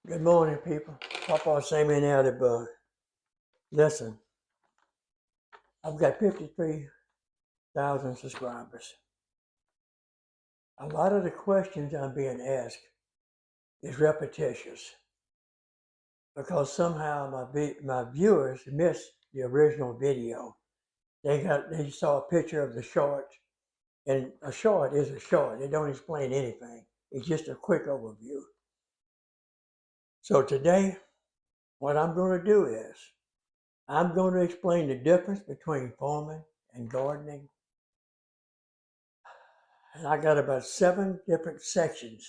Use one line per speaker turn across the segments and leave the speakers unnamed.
Good morning, people. Pawpaw sent me an alley bug. Listen, I've got 53,000 subscribers. A lot of the questions I'm being asked is repetitious because somehow my viewers missed the original video. They saw a picture of the short, and a short is a short. It don't explain anything. It's just a quick overview. So today, what I'm going to do is I'm going to explain the difference between farming and gardening. And I got about 7 different sections.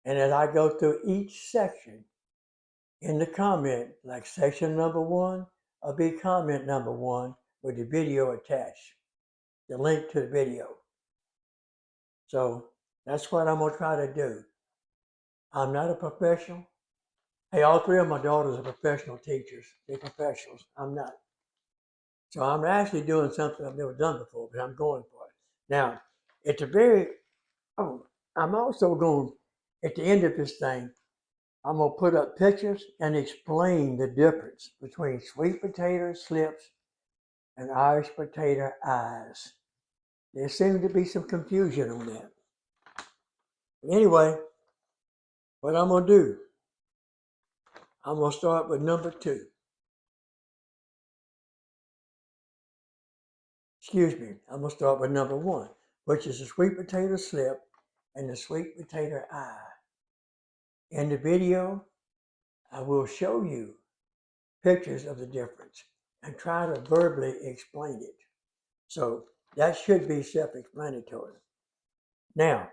And as I go through each section in the comment, like section number 1, I'll be comment number 1 with the video attached, the link to the video. So that's what I'm going to try to do. I'm not a professional. Hey, all 3 of my daughters are professional teachers. They're professionals. I'm not. So I'm actually doing something I've never done before, but I'm going for it. Now, at the very, I'm also going, at the end of this thing, I'm going to put up pictures and explain the difference between sweet potato slips and Irish potato eyes. There seems to be some confusion on that. But anyway, what I'm going to do, I'm going to start with number 2. Excuse me, I'm going to start with number 1, which is the sweet potato slip and the sweet potato eye. In the video, I will show you pictures of the difference and try to verbally explain it. So that should be self-explanatory. Now,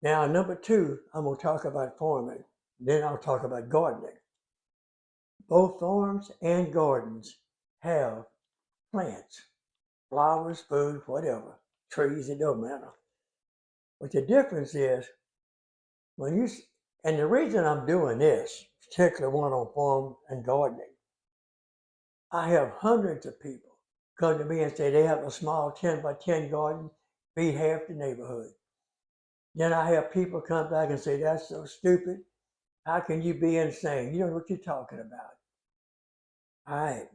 number 2, I'm going to talk about farming. Then I'll talk about gardening. Both farms and gardens have plants, flowers, food, whatever, trees, it don't matter. But the difference is and the reason I'm doing this, particular one on farm and gardening, I have hundreds of people come to me and say they have a small 10 by 10 garden, feed half the neighborhood. Then I have people come back and say, that's so stupid. How can you be insane? You don't know what you're talking about. All right.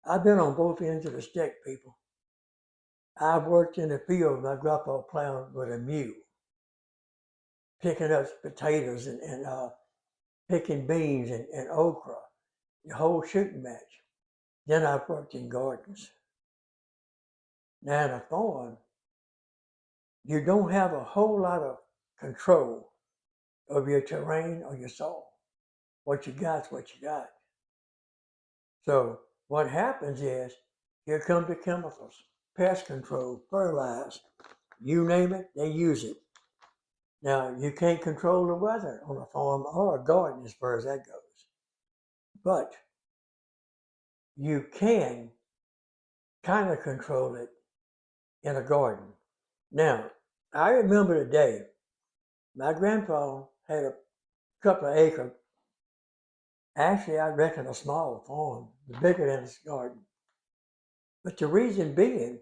I've been on both ends of the stick, people. I've worked in the field. My grandpa plowed with a mule, picking up potatoes and picking beans and okra, the whole shooting match. Then I've worked in gardens. Now in a farm, you don't have a whole lot of control over your terrain or your soil. What you got's what you got. So what happens is, here come the chemicals, pest control, fertilizer, you name it, they use it. Now, you can't control the weather on a farm or a garden as far as that goes. But you can kind of control it in a garden. Now, I remember the day my grandpa had a couple of acres. Actually, I reckon a small farm, bigger than his garden. But the reason being,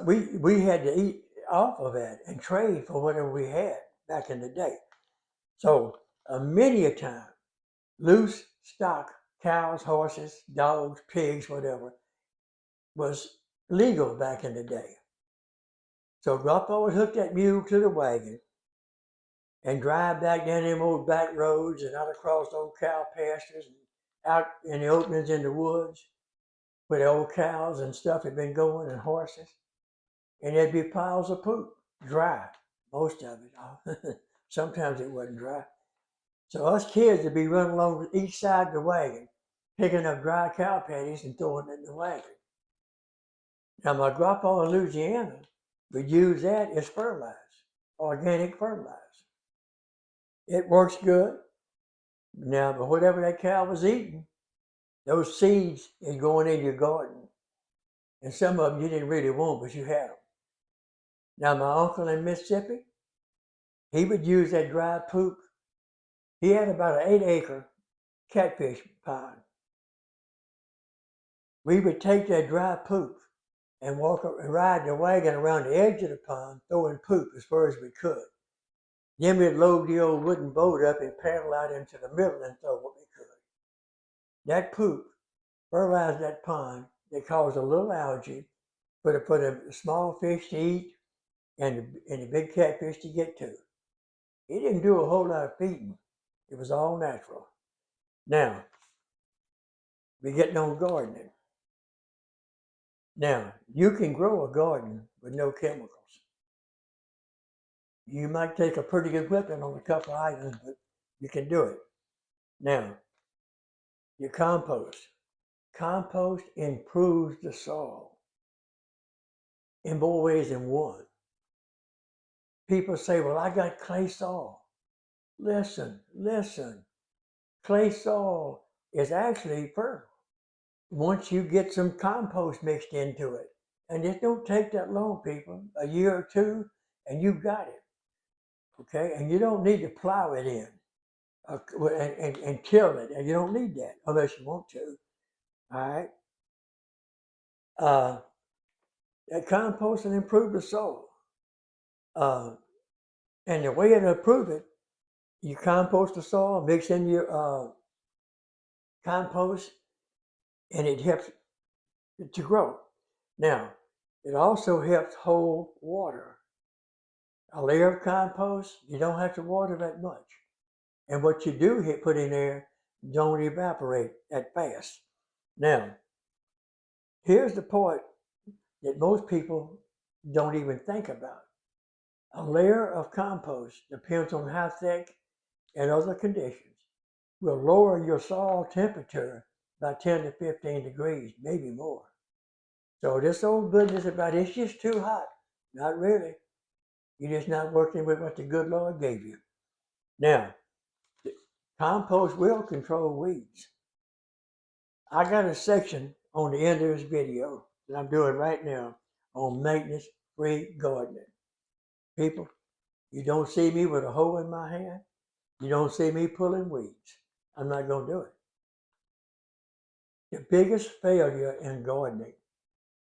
we had to eat off of that and trade for whatever we had back in the day. So many a time, loose stock, cows, horses, dogs, pigs, whatever, was legal back in the day. So Grandpa would hook that mule to the wagon and drive back down them old back roads and out across old cow pastures and out in the openings in the woods where the old cows and stuff had been going and horses. And there'd be piles of poop, dry, most of it. Sometimes it wasn't dry. So us kids would be running along each side of the wagon, picking up dry cow patties and throwing it in the wagon. Now my grandpa in Louisiana would use that as fertilizer, organic fertilizer. It works good. Now, but whatever that cow was eating, those seeds is going in your garden. And some of them you didn't really want, but you had them. Now, my uncle in Mississippi, he would use that dry poop. He had about an 8-acre catfish pond. We would take that dry poop and walk and ride the wagon around the edge of the pond, throwing poop as far as we could. Then we'd load the old wooden boat up and paddle out into the middle and throw what we could. That poop fertilized that pond. They caused a little algae for the small fish to eat and the big catfish to get to. It didn't do a whole lot of feeding. It was all natural. Now, we're getting on gardening. Now, you can grow a garden with no chemicals. You might take a pretty good whipping on a couple of items, but you can do it. Now, your compost. Compost improves the soil in more ways than one. People say, well, I got clay soil. Listen. Clay soil is actually fertile once you get some compost mixed into it. And it don't take that long, people, a year or two, and you've got it. Okay, and you don't need to plow it in and till it, and you don't need that unless you want to. All right. That compost will improve the soil. And the way to improve it, you compost the soil, mix in your compost, and it helps it to grow. Now, it also helps hold water. A layer of compost, you don't have to water that much. And what you do put in there don't evaporate that fast. Now, here's the part that most people don't even think about. A layer of compost, depends on how thick and other conditions, will lower your soil temperature by 10 to 15 degrees, maybe more. So this old business about it's just too hot, not really. You're just not working with what the good Lord gave you. Now, compost will control weeds. I got a section on the end of this video that I'm doing right now on maintenance-free gardening. People, you don't see me with a hoe in my hand. You don't see me pulling weeds. I'm not going to do it. The biggest failure in gardening,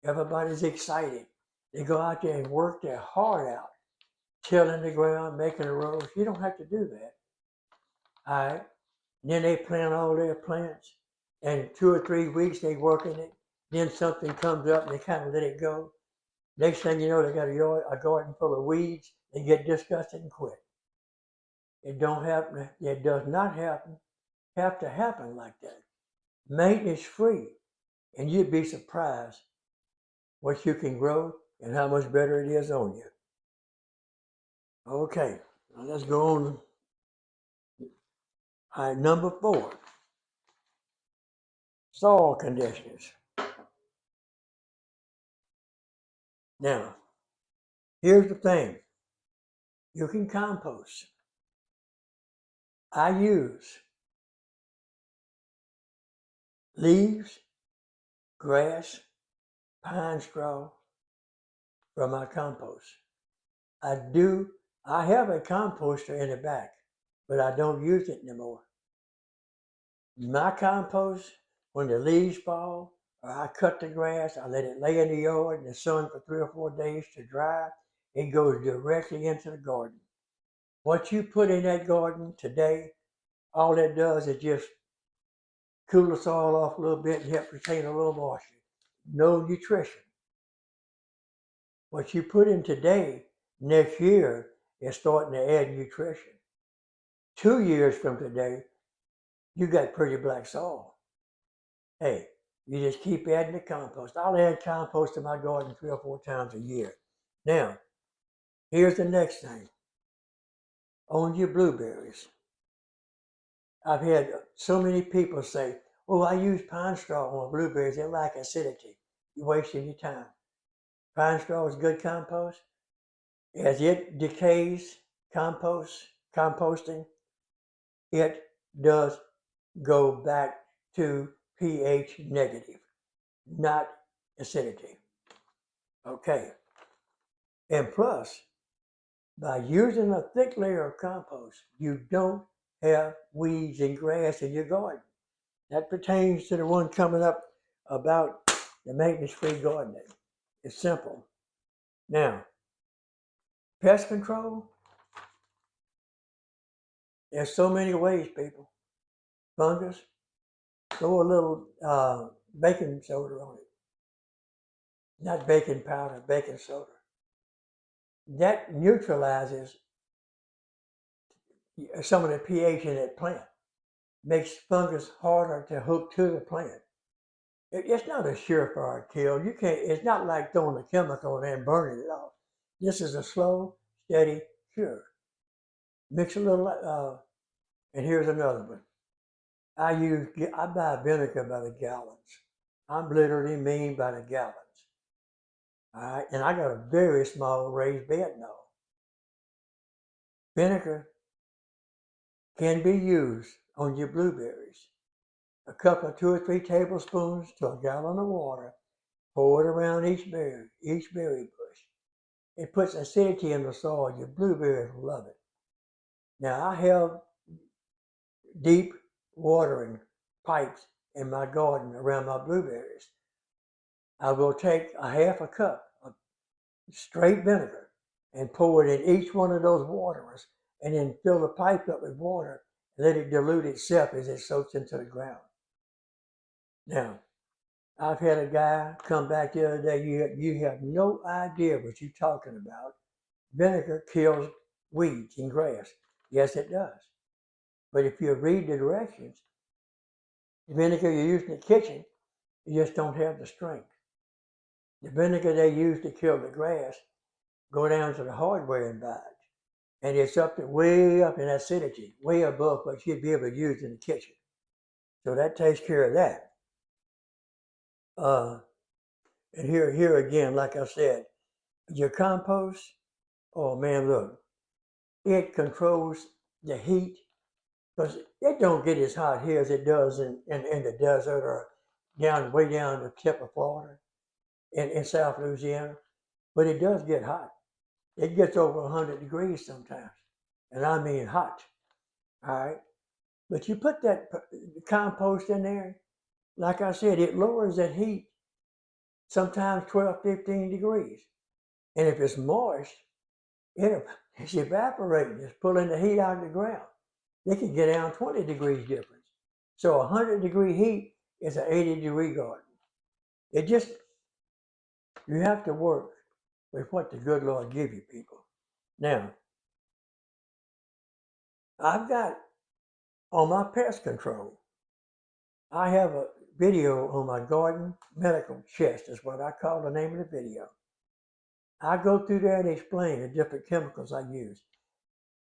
everybody's excited. They go out there and work their heart out, tilling the ground, making the rows. You don't have to do that. All right. And then they plant all their plants, and 2 or 3 weeks they work in it. Then something comes up and they kind of let it go. Next thing you know, they got a garden full of weeds. They get disgusted and quit. It don't happen. It does not have to happen like that. Maintenance free, and you'd be surprised what you can grow and how much better it is on you. Okay, now let's go on. All right, number 4, soil conditioners. Now, here's the thing. You can compost. I use leaves, grass, pine straw for my compost. I have a composter in the back, but I don't use it anymore. My compost, when the leaves fall, or I cut the grass, I let it lay in the yard in the sun for 3 or 4 days to dry. It goes directly into the garden. What you put in that garden today, all it does is just cool the soil off a little bit and help retain a little moisture. No nutrition. What you put in today, next year, is starting to add nutrition. 2 years from today, you got pretty black soil. Hey, you just keep adding the compost. I'll add compost to my garden 3 or 4 times a year. Now, here's the next thing. On your blueberries. I've had so many people say, oh, I use pine straw on blueberries. They lack acidity. You're wasting your time. Pine straw is good compost. As it decays, composting, it does go back to pH negative, not acidity. Okay. And plus, by using a thick layer of compost, you don't have weeds and grass in your garden. That pertains to the one coming up about the maintenance-free gardening. It's simple. Now, pest control, There's so many ways, people. Fungus, throw a little baking soda on it. Not baking powder, baking soda. That neutralizes some of the pH in that plant. Makes fungus harder to hook to the plant. It's not a surefire kill. You can't. It's not like throwing a chemical and then burning it off. This is a slow, steady cure. Mix a little, and here's another one. I buy vinegar by the gallons. I'm literally mean by the gallons. All right, and I got a very small raised bed now. Vinegar can be used on your blueberries. A couple of 2 or 3 tablespoons to a gallon of water. Pour it around each berry bush. It puts acidity in the soil. Your blueberries love it. Now I have deep watering pipes in my garden around my blueberries. I will take a half a cup of straight vinegar and pour it in each one of those waterers and then fill the pipe up with water and let it dilute itself as it soaks into the ground. Now, I've had a guy come back the other day, you have no idea what you're talking about. Vinegar kills weeds and grass. Yes, it does. But if you read the directions, the vinegar you use in the kitchen, you just don't have the strength. The vinegar they use to kill the grass, go down to the hardware and buy it. And it's way up in acidity, way above what you'd be able to use in the kitchen. So that takes care of that. And here again, like I said, your compost, oh man, look, it controls the heat because it don't get as hot here as it does in the desert or way down the tip of Florida in South Louisiana. But it does get hot. It gets over 100 degrees sometimes. And I mean hot. All right. But you put that compost in there, like I said, it lowers that heat sometimes 12, 15 degrees. And if it's moist, it's evaporating. It's pulling the heat out of the ground. It can get down 20 degrees difference. So 100-degree heat is an 80-degree garden. It just, you have to work with what the good Lord give you, people. Now, I've got on my pest control, I have a video on my garden medical chest is what I call the name of the video. I go through there and explain the different chemicals I use.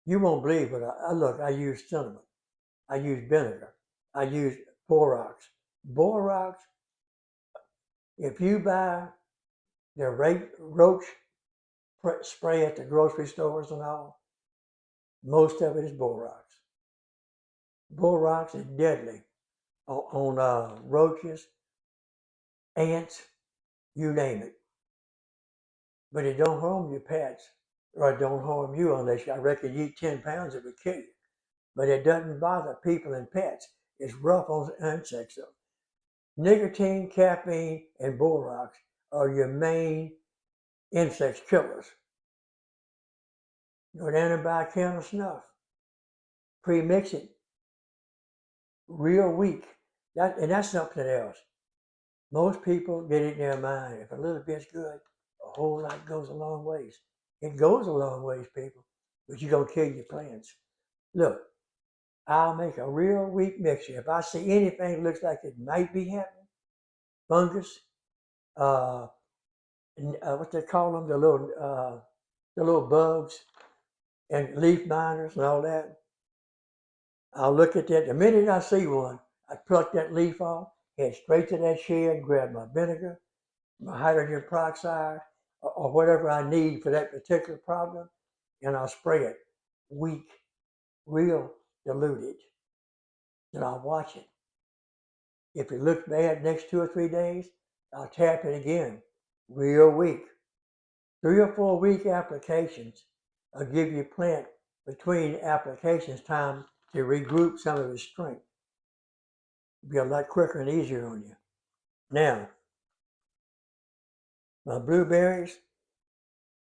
You won't believe it. I use cinnamon. I use vinegar. I use borax. Borax, if you buy the roach spray at the grocery stores and all, most of it is borax. Borax is deadly on roaches, ants, you name it. But it don't harm your pets, or it don't harm you unless I reckon you eat 10 pounds, it would kill you. But it doesn't bother people and pets. It's rough on insects though. Nicotine, caffeine, and borax are your main insect killers. Go down and buy a can of snuff. Pre-mix it. Real weak. And that's something else. Most people get it in their mind. If a little bit's good, a whole lot goes a long ways. It goes a long ways, people. But you're going to kill your plants. Look, I'll make a real weak mixture. If I see anything that looks like it might be happening, fungus, what they call them, the little bugs and leaf miners and all that. I'll look at that. The minute I see one, I pluck that leaf off, head straight to that shed, grab my vinegar, my hydrogen peroxide, or whatever I need for that particular problem, and I'll spray it. Weak, real diluted. Then I'll watch it. If it looks bad next 2 or 3 days, I'll tap it again. Real weak. 3 or 4 week applications will give your plant between applications time to regroup some of its strength. It'll be a lot quicker and easier on you. Now, my blueberries,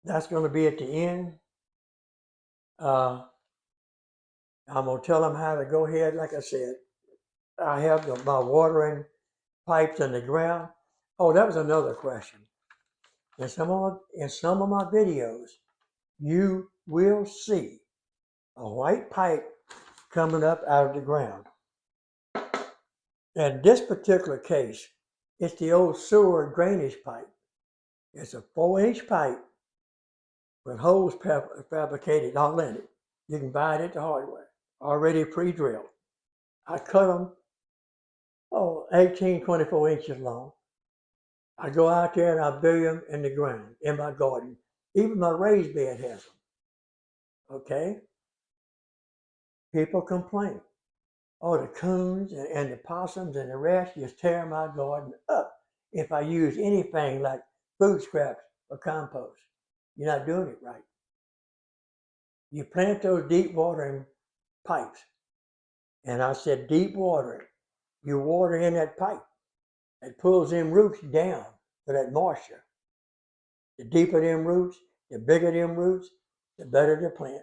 that's going to be at the end. I'm going to tell them how to go ahead. Like I said, I have my watering pipes in the ground. Oh, that was another question. In some of my videos, you will see a white pipe coming up out of the ground. In this particular case, it's the old sewer drainage pipe. It's a 4-inch pipe with holes fabricated all in it. You can buy it at the hardware, already pre-drilled. I cut them, 18, 24 inches long. I go out there and I bury them in the ground, in my garden. Even my raised bed has them. Okay? People complain. Oh, the coons and the possums and the rats just tear my garden up if I use anything like food scraps or compost. You're not doing it right. You plant those deep watering pipes. And I said deep watering. You water in that pipe. It pulls them roots down for that moisture. The deeper them roots, the bigger them roots, the better the plant.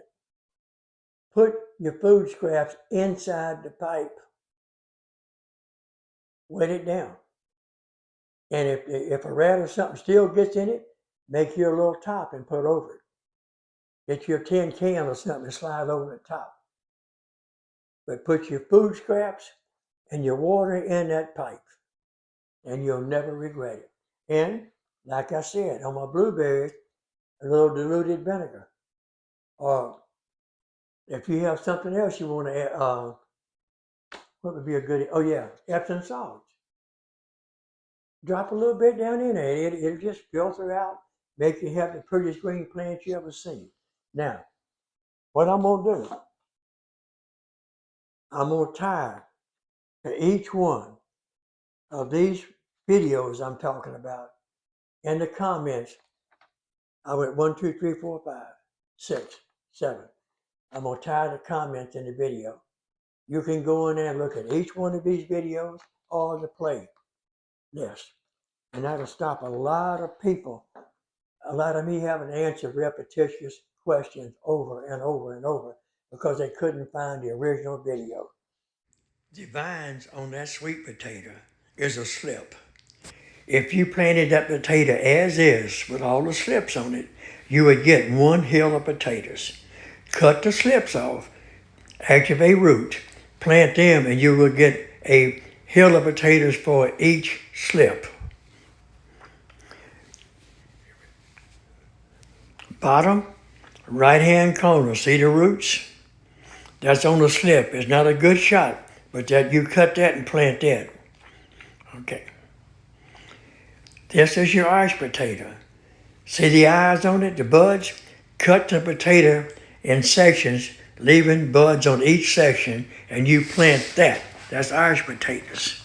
Put your food scraps inside the pipe. Wet it down. And if a rat or something still gets in it, make your little top and put over it. Get your tin can or something and slide over the top. But put your food scraps and your water in that pipe, and you'll never regret it. And like I said, on my blueberries, a little diluted vinegar. Or if you have something else you want to add, what would be a good? Oh yeah, Epsom salt. Drop a little bit down in there. It'll just filter out, make you have the prettiest green plants you ever seen. Now, what I'm gonna do, I'm gonna tie to each one of these videos I'm talking about in the comments. I went 1, 2, 3, 4, 5, 6, 7. I'm gonna tie the comments in the video. You can go in there and look at each one of these videos or the playlist. And that'll stop a lot of people, a lot of me having to answer repetitious questions over and over and over because they couldn't find the original video. The vines on that sweet potato is a slip. If you planted that potato as is with all the slips on it, you would get one hill of potatoes. Cut the slips off, activate root, plant them, and you will get a hill of potatoes for each slip. Bottom right-hand corner, see the roots? That's on the slip. It's not a good shot, but that you cut that and plant that. Okay. This is your ice potato. See the eyes on it, the buds? Cut the potato in sections, leaving buds on each section, and you plant that. That's Irish potatoes.